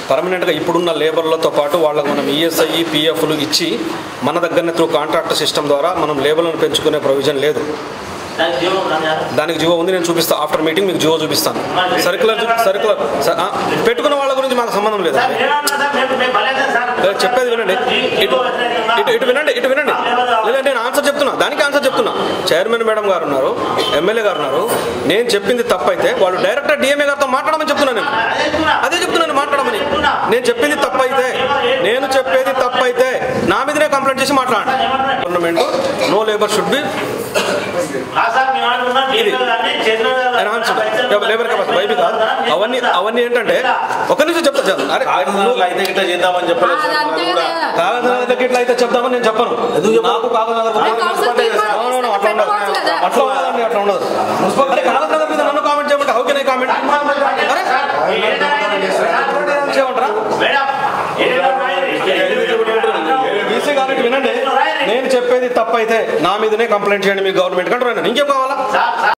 పర్మనెంట్గా ఇప్పుడున్న లేబర్లతో పాటు వాళ్ళకు మనం ఈఎస్ఐ పిఎఫ్లు ఇచ్చి మన దగ్గరనే త్రూ కాంట్రాక్ట్ సిస్టమ్ ద్వారా మనం లేబర్లను పెంచుకునే ప్రొవిజన్ లేదు. దానికి జీవో ఉంది, నేను చూపిస్తాను. ఆఫ్టర్ మీటింగ్ మీకు జీవో చూపిస్తాను. సర్క్యులర్ పెట్టుకున్న వాళ్ళ గురించి మాకు సంబంధం లేదు. చెప్పేది వినండి, ఇటు వినండి. లేదా నేను ఆన్సర్ చెప్తున్నా, దానికి ఆన్సర్ చెప్తున్నా. చైర్మన్ మేడం గారు ఉన్నారు, ఎమ్మెల్యే గారు ఉన్నారు. నేను చెప్పింది తప్పైతే వాళ్ళు డైరెక్టర్ డిఎంఏ గారితో మాట్లాడమని చెప్తున్నాను. నేను అదే చెప్తున్నాను, మాట్లాడమని. నేను చెప్పింది తప్పైతే నా మీదనే కంప్లైంట్ చేసి మాట్లాడండి. Government no labour should be labour capacity వైబీ కాదు. అవన్నీ ఏంటంటే ఒక నిమిషం చెప్తా. చేద్దామని చెప్పలేదు. కాగజ్నగర్కి ఇట్లా అయితే చెప్తామని నేను చెప్పను. నాకు కాగజ్నగర్ అట్లా ఉండదు. అరే కాగజ్నగర్ మీద నన్ను కామెంట్ చేయమంటే హౌ కెన్ ఐ కామెంట్? చేయమంటారా? బీసీ గారికి వినండి, నేను చెప్పేది తప్పైతే నా మీదనే కంప్లైంట్ చేయండి మీ గవర్నమెంట్ కంటే. ఇంకేం కావాలా?